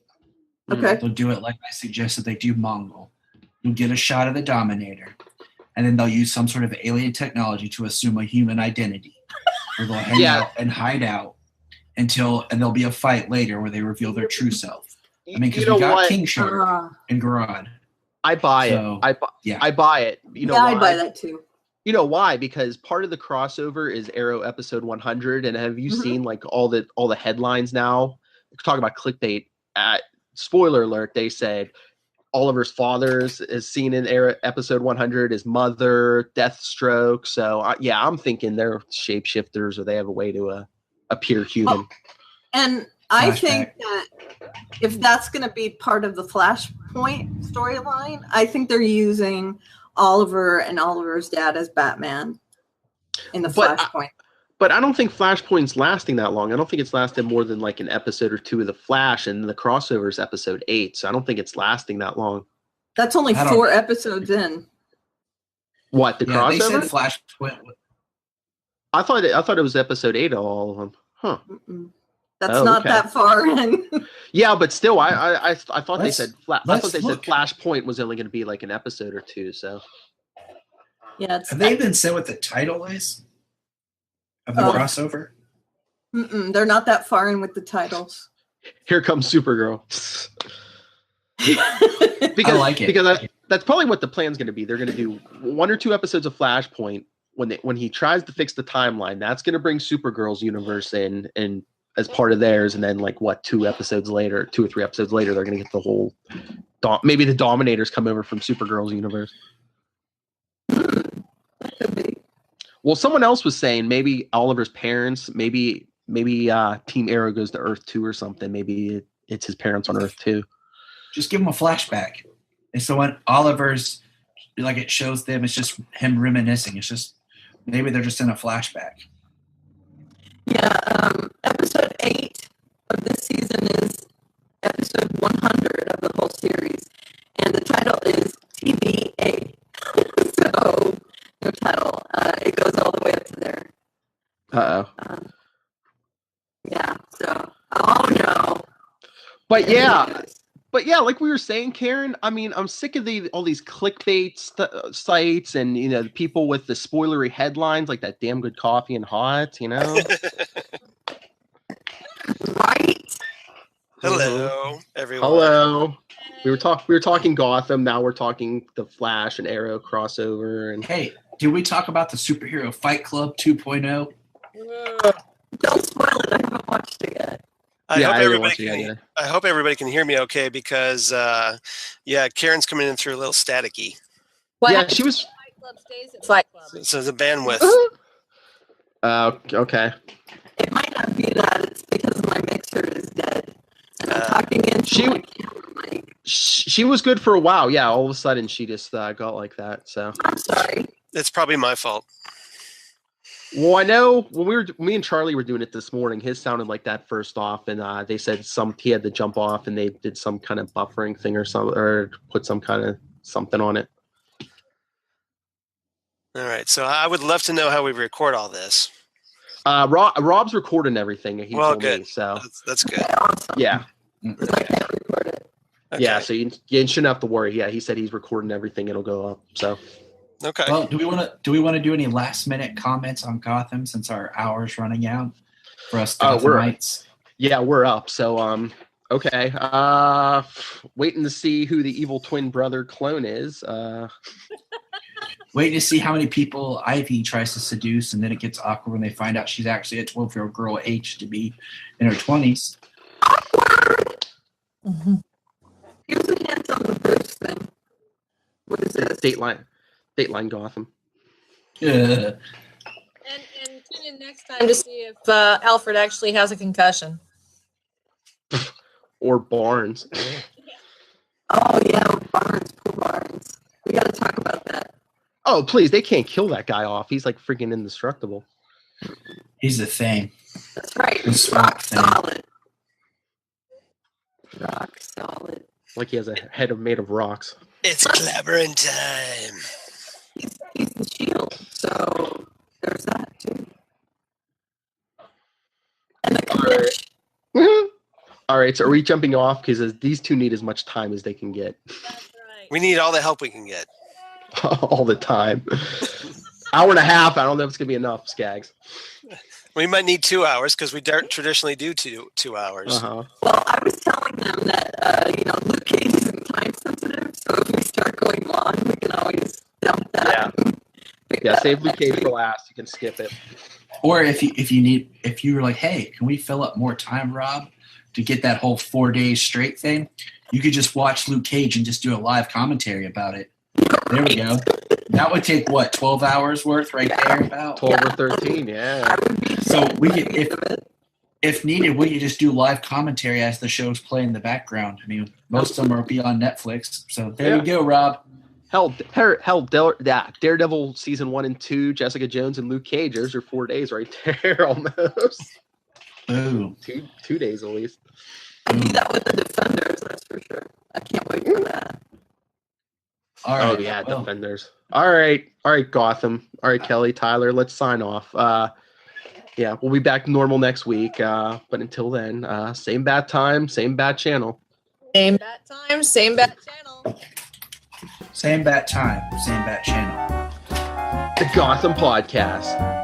Okay. They'll do it like I suggested they do Mongol. You'll get a shot of the Dominator, and then they'll use some sort of alien technology to assume a human identity. Or they'll hang out and hide out and there'll be a fight later where they reveal their true self. I mean, because we got King Shark and Garad. I buy it. I buy it. You know why? I buy that too. You know why? Because part of the crossover is Arrow episode 100, and have you seen like all the headlines now? Talk about clickbait. Spoiler alert: they said Oliver's father is seen in Arrow episode 100. His mother, Deathstroke. So I'm thinking they're shapeshifters, or they have a way to appear human. And I think that if that's going to be part of the Flashpoint storyline, I think they're using Oliver and Oliver's dad as Batman in the Flashpoint. But I don't think Flashpoint's lasting that long. I don't think it's lasted more than like an episode or two of the Flash, and the crossover is episode 8. So I don't think it's lasting that long. That's only 4 episodes in. What, the crossover? They said Flashpoint. I thought it was episode 8 of all of them. Huh. That's not that far in. Yeah, but still, I thought they said Flashpoint was only going to be like an episode or 2. So yeah, have they even said what the title is of the crossover? They're not that far in with the titles. Here comes Supergirl. I like it because that's probably what the plan's going to be. They're going to do 1 or 2 episodes of Flashpoint when he tries to fix the timeline. That's going to bring Supergirl's universe in and as part of theirs, and then 2 or 3 episodes later, they're going to get the whole. Maybe the Dominators come over from Supergirl's universe. Well, someone else was saying maybe Oliver's parents, maybe Team Arrow goes to Earth 2 or something. Maybe it's his parents on Earth 2. Just give him a flashback. And so when Oliver's, it shows them, it's just him reminiscing. It's just, maybe they're just in a flashback. Yeah, episode 8 of this season is episode 100 of the whole series. And the title is TVA. So, no title. It goes all the way up to there. Uh-oh. Yeah, so, oh no. But yeah, like we were saying, Karen, I mean, I'm sick of all these clickbait sites and, the people with the spoilery headlines like that damn good coffee and hot, Right. Hello, everyone. Hello. We were talking Gotham. Now we're talking the Flash and Arrow crossover. And hey, did we talk about the Superhero Fight Club 2.0? Don't spoil it. I haven't watched it yet. I hope everybody can hear me okay because, Karen's coming in through a little staticky. She was. Fight Club stays at Fight Club. So the bandwidth. Okay. It might not be that. It's because my mixer is dead. And I'm talking into my camera mic. She was good for a while. Yeah, all of a sudden she just got like that. So I'm sorry. It's probably my fault. Well, I know when me and Charlie were doing it this morning, his sounded like that first off, and they said he had to jump off, and they did some kind of buffering thing or put some kind of something on it. All right, so I would love to know how we record all this. Rob's recording everything. He told good. Me, so that's good. Yeah. Because I can't record it. Okay. Yeah, so you shouldn't have to worry. Yeah, he said he's recording everything. It'll go up. So. Okay. Well, do we want to do any last minute comments on Gotham since our hour's running out for us Gothamites? We're up. So okay. Waiting to see who the evil twin brother clone is. Waiting to see how many people Ivy tries to seduce, and then it gets awkward when they find out she's actually a 12-year-old girl aged to be in her 20s. Mm-hmm. Here's a hint on the Bruce thing. What is this? Dateline Gotham. And tune in next time to see if Alfred actually has a concussion. Or Barnes. Oh, yeah, Barnes. Poor Barnes. We got to talk about that. Oh, please. They can't kill that guy off. He's like freaking indestructible. He's the thing. That's right. He's rock solid. Rock solid. Like he has a head made of rocks. It's clebbering time. He's the Shield, so there's that too. And the glitch. All right, so are we jumping off? Because these two need as much time as they can get. That's right. We need all the help we can get. All the time. Hour and a half. I don't know if it's going to be enough, Skaggs. We might need 2 hours because we traditionally do 2 hours. Uh-huh. Well, I was telling them that, Luke Cage isn't time sensitive, so if we start going long, we can always dump that. Yeah, save Luke Cage for last. You can skip it. Or if you were like, hey, can we fill up more time, Rob, to get that whole 4 days straight thing? You could just watch Luke Cage and just do a live commentary about it. There we go. That would take 12 hours worth right there about 12 or 13, yeah. So we could, if needed, we could just do live commentary as the shows play in the background. I mean, most of them will be on Netflix. So there you go, Rob. Daredevil season 1 and 2, Jessica Jones and Luke Cage. Those are 4 days right there, almost. Ooh, 2 days at least. I do that with the Defenders, that's for sure. I can't wait for that. all right. Oh yeah, well, Defenders. All right, Gotham. All right, Kelly, Tyler, let's sign off. Yeah, we'll be back normal next week. But until then, same bad time, same bad channel. Same bat time, same bat channel. Same bat time, same bat channel. The Gotham Podcast.